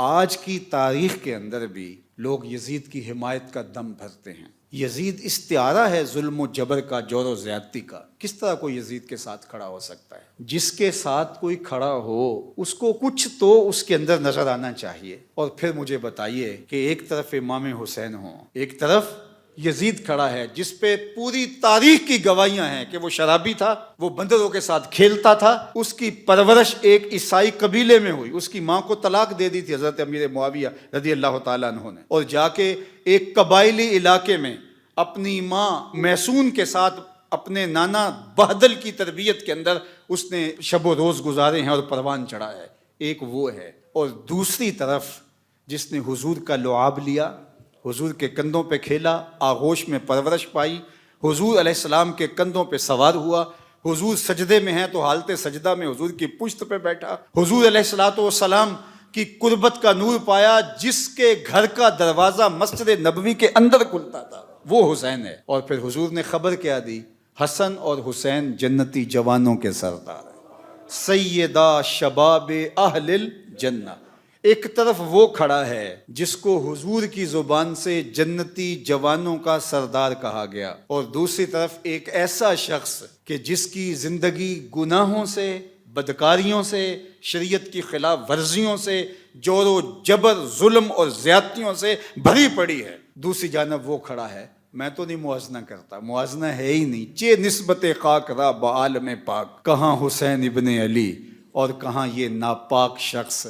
آج کی تاریخ کے اندر بھی لوگ یزید کی حمایت کا دم بھرتے ہیں۔ یزید استعارہ ہے ظلم و جبر کا، جور و زیادتی کا۔ کس طرح کوئی یزید کے ساتھ کھڑا ہو سکتا ہے؟ جس کے ساتھ کوئی کھڑا ہو اس کو کچھ تو اس کے اندر نظر آنا چاہیے۔ اور پھر مجھے بتائیے کہ ایک طرف امام حسین ہوں، ایک طرف یزید کھڑا ہے جس پہ پوری تاریخ کی گواہیاں ہیں کہ وہ شرابی تھا، وہ بندروں کے ساتھ کھیلتا تھا، اس کی پرورش ایک عیسائی قبیلے میں ہوئی، اس کی ماں کو طلاق دے دی تھی حضرت امیر معاویہ رضی اللہ تعالیٰ عنہ نے، اور جا کے ایک قبائلی علاقے میں اپنی ماں میسون کے ساتھ اپنے نانا بہدل کی تربیت کے اندر اس نے شب و روز گزارے ہیں اور پروان چڑھا ہے۔ ایک وہ ہے، اور دوسری طرف جس نے حضور کا لعاب لیا، حضور کے کندھوں پہ کھیلا، آغوش میں پرورش پائی، حضور علیہ السلام کے کندھوں پہ سوار ہوا، حضور سجدے میں ہیں تو حالت سجدہ میں حضور کی پشت پہ بیٹھا، حضور علیہ السلام کی قربت کا نور پایا، جس کے گھر کا دروازہ مسجد نبوی کے اندر کھلتا تھا، وہ حسین ہے۔ اور پھر حضور نے خبر کیا دی؟ حسن اور حسین جنتی جوانوں کے سردار ہیں، سیدہ شباب اہل الجنہ۔ ایک طرف وہ کھڑا ہے جس کو حضور کی زبان سے جنتی جوانوں کا سردار کہا گیا، اور دوسری طرف ایک ایسا شخص کہ جس کی زندگی گناہوں سے، بدکاریوں سے، شریعت کی خلاف ورزیوں سے، جور و جبر، ظلم اور زیادتیوں سے بھری پڑی ہے۔ دوسری جانب وہ کھڑا ہے، میں تو نہیں موازنہ کرتا، موازنہ ہے ہی نہیں، چے نسبت خاک را بعالم پاک، کہاں حسین ابن علی اور کہاں یہ ناپاک شخص۔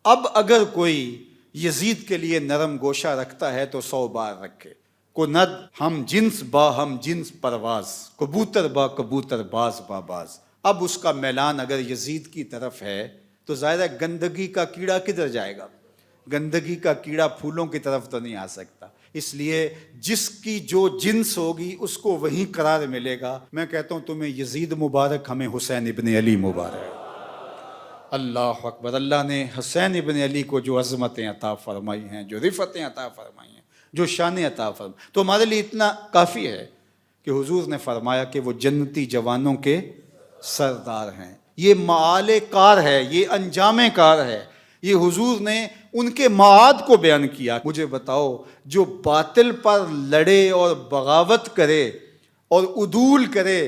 اب اگر کوئی یزید کے لیے نرم گوشہ رکھتا ہے تو 100 بار رکھے۔ کند ہم جنس با ہم جنس پرواز، کبوتر با کبوتر باز با باز۔ اب اس کا میلان اگر یزید کی طرف ہے تو ظاہر ہے گندگی کا کیڑا کدھر جائے گا؟ گندگی کا کیڑا پھولوں کی طرف تو نہیں آ سکتا، اس لیے جس کی جو جنس ہوگی اس کو وہیں قرار ملے گا۔ میں کہتا ہوں تمہیں یزید مبارک، ہمیں حسین ابن علی مبارک۔ اللہ اکبر۔ اللہ نے حسین ابن علی کو جو عظمتیں عطا فرمائی ہیں، جو رفعتیں عطا فرمائی ہیں، جو شان عطا فرمائی، تو ہمارے لیے اتنا کافی ہے کہ حضور نے فرمایا کہ وہ جنتی جوانوں کے سردار ہیں۔ یہ معال کار ہے، یہ انجام کار ہے، یہ حضور نے ان کے معاد کو بیان کیا۔ مجھے بتاؤ، جو باطل پر لڑے اور بغاوت کرے اور عدول کرے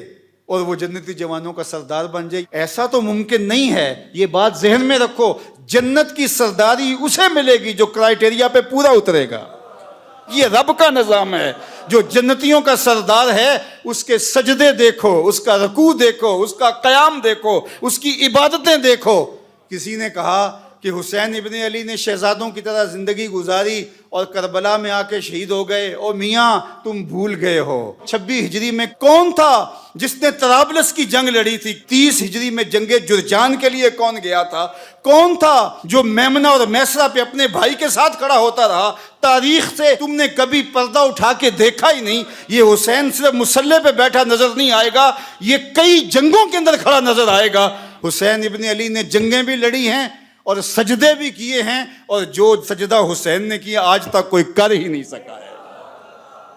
اور وہ جنتی جوانوں کا سردار بن جائے، ایسا تو ممکن نہیں ہے۔ یہ بات ذہن میں رکھو، جنت کی سرداری اسے ملے گی جو کرائیٹیریا پہ پورا اترے گا۔ یہ رب کا نظام ہے۔ جو جنتیوں کا سردار ہے اس کے سجدے دیکھو، اس کا رکوع دیکھو، اس کا قیام دیکھو، اس کی عبادتیں دیکھو۔ کسی نے کہا کہ حسین ابن علی نے شہزادوں کی طرح زندگی گزاری اور کربلا میں آ کے شہید ہو گئے۔ او میاں تم بھول گئے ہو، 26 ہجری میں کون تھا جس نے طرابلس کی جنگ لڑی تھی؟ 30 ہجری میں جنگ جرجان کے لیے کون گیا تھا؟ کون تھا جو میمنہ اور میسرہ پہ اپنے بھائی کے ساتھ کھڑا ہوتا رہا؟ تاریخ سے تم نے کبھی پردہ اٹھا کے دیکھا ہی نہیں۔ یہ حسین صرف مسلح پہ بیٹھا نظر نہیں آئے گا، یہ کئی جنگوں کے اندر کھڑا نظر آئے گا۔ حسین ابن علی نے جنگیں بھی لڑی ہیں اور سجدے بھی کیے ہیں، اور جو سجدہ حسین نے کیا آج تک کوئی کر ہی نہیں سکا ہے۔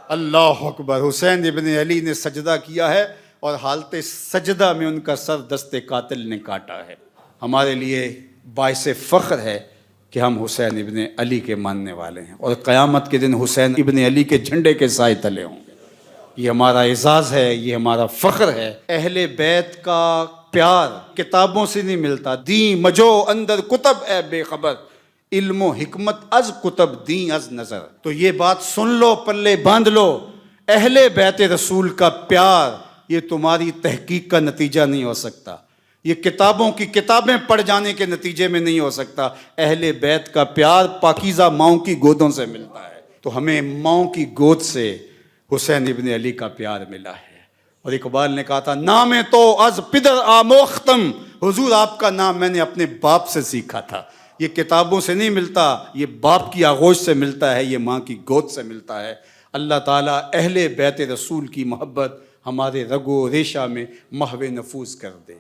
اللہ اکبر۔ حسین ابن علی نے سجدہ کیا ہے اور حالت سجدہ میں ان کا سر دست قاتل نے کاٹا ہے۔ ہمارے لیے باعث فخر ہے کہ ہم حسین ابن علی کے ماننے والے ہیں، اور قیامت کے دن حسین ابن علی کے جھنڈے کے سائے تلے ہوں گے۔ یہ ہمارا اعزاز ہے، یہ ہمارا فخر ہے۔ اہل بیت کا پیار کتابوں سے نہیں ملتا۔ دین مجو اندر کتب اے بے خبر، علم و حکمت از کتب دین از نظر۔ تو یہ بات سن لو، پلے باندھ لو، اہل بیت رسول کا پیار یہ تمہاری تحقیق کا نتیجہ نہیں ہو سکتا، یہ کتابوں کی کتابیں پڑھ جانے کے نتیجے میں نہیں ہو سکتا۔ اہل بیت کا پیار پاکیزہ ماؤں کی گودوں سے ملتا ہے۔ تو ہمیں ماؤں کی گود سے حسین ابن علی کا پیار ملا ہے۔ اور اقبال نے کہا تھا، نام تو از پدر آموختم، حضور آپ کا نام میں نے اپنے باپ سے سیکھا تھا۔ یہ کتابوں سے نہیں ملتا، یہ باپ کی آغوش سے ملتا ہے، یہ ماں کی گود سے ملتا ہے۔ اللہ تعالیٰ اہل بیت رسول کی محبت ہمارے رگ و ریشہ میں محو نفوذ کر دے۔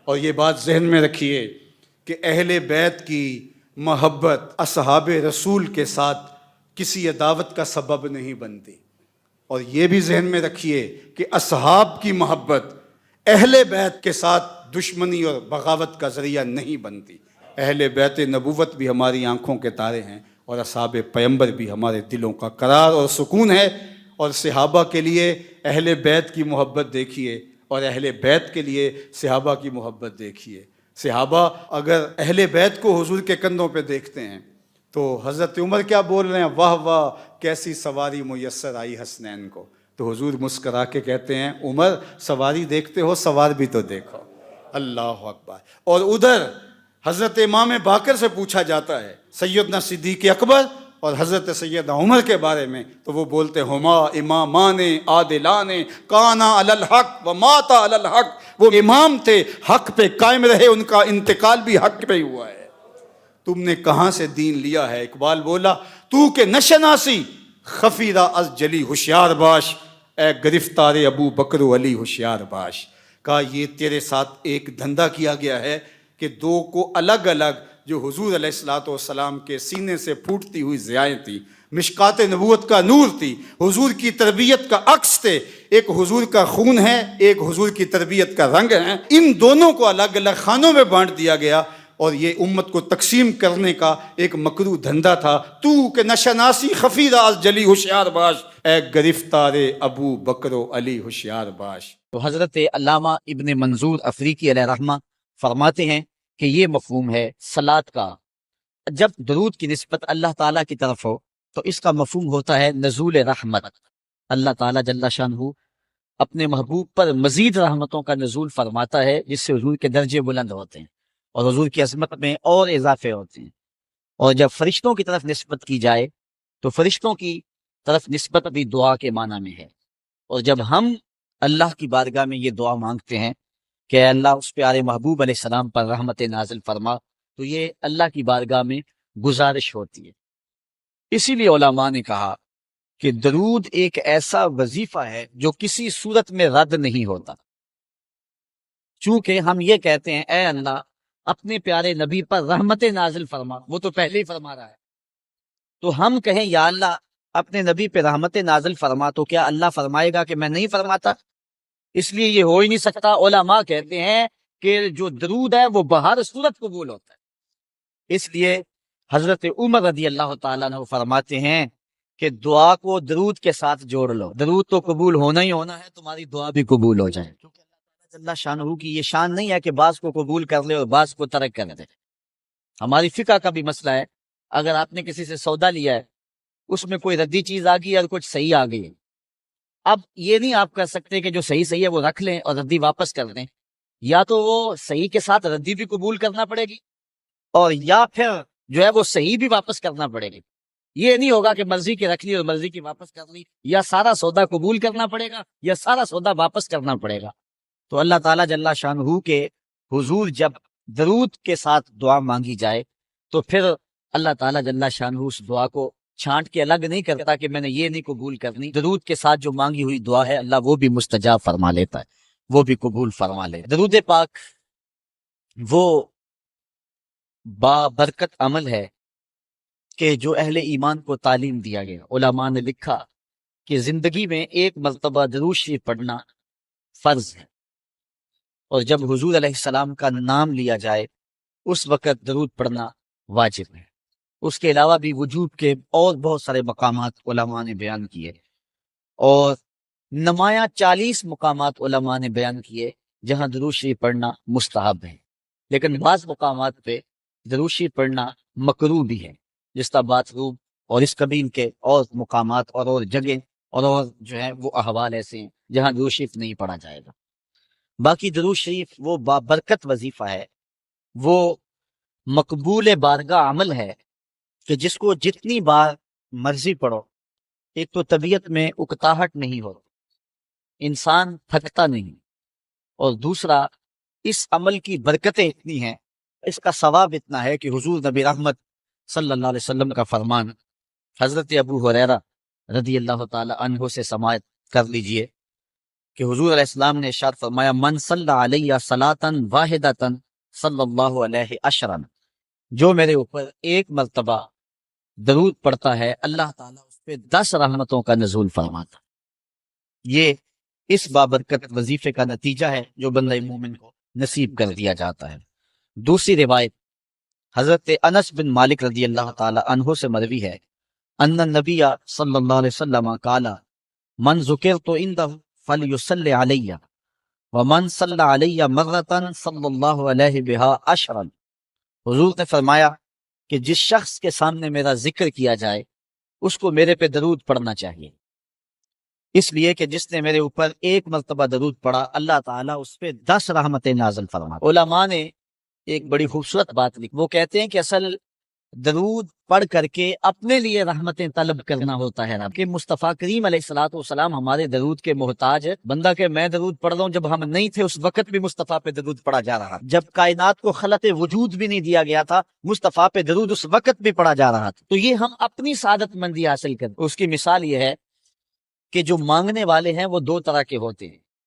اور یہ بات ذہن میں رکھیے کہ اہل بیت کی محبت اصحاب رسول کے ساتھ کسی عداوت کا سبب نہیں بنتی، اور یہ بھی ذہن میں رکھیے کہ اصحاب کی محبت اہل بیت کے ساتھ دشمنی اور بغاوت کا ذریعہ نہیں بنتی۔ اہل بیت نبوت بھی ہماری آنکھوں کے تارے ہیں، اور اصحاب پیمبر بھی ہمارے دلوں کا قرار اور سکون ہے۔ اور صحابہ کے لیے اہل بیت کی محبت دیکھیے، اور اہل بیت کے لیے صحابہ کی محبت دیکھیے۔ صحابہ اگر اہل بیت کو حضور کے کندھوں پہ دیکھتے ہیں تو حضرت عمر کیا بول رہے ہیں؟ واہ واہ کیسی سواری میسر آئی حسنین کو۔ تو حضور مسکرا کے کہتے ہیں عمر سواری دیکھتے ہو، سوار بھی تو دیکھو۔ اللہ اکبر۔ اور ادھر حضرت امام باقر سے پوچھا جاتا ہے سیدنا صدیق اکبر اور حضرت سیدنا عمر کے بارے میں، تو وہ بولتے ہما امامان عادلان کانا علی الحق و ماتا علی الحق۔ وہ امام تھے، حق پہ قائم رہے، ان کا انتقال بھی حق پہ ہی ہوا ہے۔ تم نے کہاں سے دین لیا ہے؟ اقبال بولا تو کہ نشناسی خفیرہ از جلی ہوشیار باش، اے گرفتار ابو بکر و علی ہوشیار باش۔ کہا یہ تیرے ساتھ ایک دھندا کیا گیا ہے کہ دو کو الگ الگ، جو حضور علیہ الصلوۃ والسلام کے سینے سے پھوٹتی ہوئی ضیائیں تھیں، مشکات نبوت کا نور تھی، حضور کی تربیت کا عکس تھے، ایک حضور کا خون ہے، ایک حضور کی تربیت کا رنگ ہے، ان دونوں کو الگ الگ خانوں میں بانٹ دیا گیا، اور یہ امت کو تقسیم کرنے کا ایک مکروہ دھندا تھا۔ تو کہ نشناسی خفیرہ از جلی ہوشیار باش، اے گرفتار ابو بکر و علی ہوشیار باش۔ تو حضرت علامہ ابن منظور افریقی علیہ رحمہ فرماتے ہیں کہ یہ مفہوم ہے صلاۃ کا۔ جب درود کی نسبت اللہ تعالیٰ کی طرف ہو تو اس کا مفہوم ہوتا ہے نزول رحمت۔ اللہ تعالیٰ جل شانہ اپنے محبوب پر مزید رحمتوں کا نزول فرماتا ہے، جس سے حضور کے درجے بلند ہوتے ہیں اور حضور کی عظمت میں اور اضافے ہوتے ہیں۔ اور جب فرشتوں کی طرف نسبت کی جائے تو فرشتوں کی طرف نسبت بھی دعا کے معنی میں ہے۔ اور جب ہم اللہ کی بارگاہ میں یہ دعا مانگتے ہیں کہ اے اللہ اس پیارے محبوب علیہ السلام پر رحمت نازل فرما، تو یہ اللہ کی بارگاہ میں گزارش ہوتی ہے۔ اسی لیے علماء نے کہا کہ درود ایک ایسا وظیفہ ہے جو کسی صورت میں رد نہیں ہوتا، چونکہ ہم یہ کہتے ہیں اے اللہ اپنے پیارے نبی پر رحمت نازل فرما، وہ تو پہلے ہی فرما رہا ہے، تو ہم کہیں یا اللہ اپنے نبی پہ رحمت نازل فرما، تو کیا اللہ فرمائے گا کہ میں نہیں فرماتا؟ اس لیے یہ ہو ہی نہیں سکتا۔ علماء کہتے ہیں کہ جو درود ہے وہ بہر صورت قبول ہوتا ہے۔ اس لیے حضرت عمر رضی اللہ تعالیٰ عنہ فرماتے ہیں کہ دعا کو درود کے ساتھ جوڑ لو، درود تو قبول ہونا ہی ہونا ہے، تمہاری دعا بھی قبول ہو جائے، کیونکہ اللہ شانہ کی یہ شان نہیں ہے کہ بعض کو قبول کر لے اور بعض کو ترک کر دے۔ ہماری فقہ کا بھی مسئلہ ہے، اگر آپ نے کسی سے سودا لیا ہے، اس میں کوئی ردی چیز آ گئی اور کچھ صحیح آ گئی ہے، اب یہ نہیں آپ کر سکتے کہ جو صحیح ہے وہ رکھ لیں اور ردی واپس کر دیں، یا تو وہ صحیح کے ساتھ ردی بھی قبول کرنا پڑے گی، اور یا پھر جو ہے وہ صحیح بھی واپس کرنا پڑے گی۔ یہ نہیں ہوگا کہ مرضی کی رکھ لی اور مرضی کی واپس کر لی، یا سارا سودا قبول کرنا پڑے گا یا سارا سودا واپس کرنا پڑے گا۔ تو اللہ تعالیٰ جل شانہ کے حضور جب درود کے ساتھ دعا مانگی جائے تو پھر اللہ تعالیٰ جل شانہ اس دعا کو چھانٹ کے الگ نہیں کرتا کہ میں نے یہ نہیں قبول کرنی۔ درود کے ساتھ جو مانگی ہوئی دعا ہے اللہ وہ بھی مستجاب فرما لیتا ہے، وہ بھی قبول فرما لے۔ درود پاک وہ بابرکت عمل ہے کہ جو اہل ایمان کو تعلیم دیا گیا۔ علماء نے لکھا کہ زندگی میں ایک مرتبہ درود شریف پڑھنا فرض ہے، اور جب حضور علیہ السلام کا نام لیا جائے اس وقت درود پڑھنا واجب ہے۔ اس کے علاوہ بھی وجوب کے اور بہت سارے مقامات علماء نے بیان کیے، اور نمایاں 40 مقامات علماء نے بیان کیے جہاں درود شریف پڑھنا مستحب ہے، لیکن بعض مقامات پہ درود شریف پڑھنا مکروہ بھی ہے، جس طرح باتھ روم اور اس قبیل کے اور مقامات اور جگہ اور جو ہے وہ احوال ایسے ہیں جہاں درود شریف نہیں پڑھا جائے گا۔ باقی درود شریف وہ بابرکت وظیفہ ہے، وہ مقبول بارگاہ عمل ہے کہ جس کو جتنی بار مرضی پڑھو، ایک تو طبیعت میں اکتاہٹ نہیں ہوتی، انسان تھکتا نہیں، اور دوسرا اس عمل کی برکتیں اتنی ہیں، اس کا ثواب اتنا ہے کہ حضور نبی رحمت صلی اللہ علیہ وسلم کا فرمان حضرت ابو ہریرہ رضی اللہ تعالی عنہ سے سماعت کر لیجئے کہ حضور علیہ السلام نے ارشاد فرمایا من صلی علیہ صلاۃ واحدۃ صلی اللہ علیہ عشرا، جو میرے اوپر ایک مرتبہ درود پڑھتا ہے اللہ تعالیٰ اس پہ 10 رحمتوں کا نزول فرماتا۔ یہ اس بابرکت وظیفے کا نتیجہ ہے جو بندہ مومن کو نصیب کر دیا جاتا ہے۔ دوسری روایت حضرت انس بن مالک رضی اللہ تعالی عنہ سے مروی ہے ان النبی صلی اللہ علیہ وسلم قال من ذکرت عنده فلیصلی علی ومن صلی علی مرۃ صلی اللہ علیہ بها عشرا۔ حضور نے فرمایا کہ جس شخص کے سامنے میرا ذکر کیا جائے اس کو میرے پہ درود پڑھنا چاہیے، اس لیے کہ جس نے میرے اوپر ایک مرتبہ درود پڑھا اللہ تعالیٰ اس پہ 10 رحمتیں نازل فرماتا۔ علماء نے ایک بڑی خوبصورت بات لکھی، وہ کہتے ہیں کہ اصل درود پڑھ کر کے اپنے لیے رحمتیں طلب کرنا ہوتا ہے کہ مصطفیٰ کریم علیہ الصلوۃ والسلام ہمارے درود کے محتاج ہے۔ بندہ کہ میں درود پڑھ رہا ہوں، جب ہم نہیں تھے اس وقت بھی مصطفیٰ پہ درود پڑھا جا رہا، جب کائنات کو خلق وجود بھی نہیں دیا گیا تھا مصطفیٰ پہ درود اس وقت بھی پڑھا جا رہا تھا۔ تو یہ ہم اپنی سعادت مندی حاصل کریں۔ اس کی مثال یہ ہے کہ جو مانگنے والے ہیں وہ 2 طرح کے ہوتے ہیں،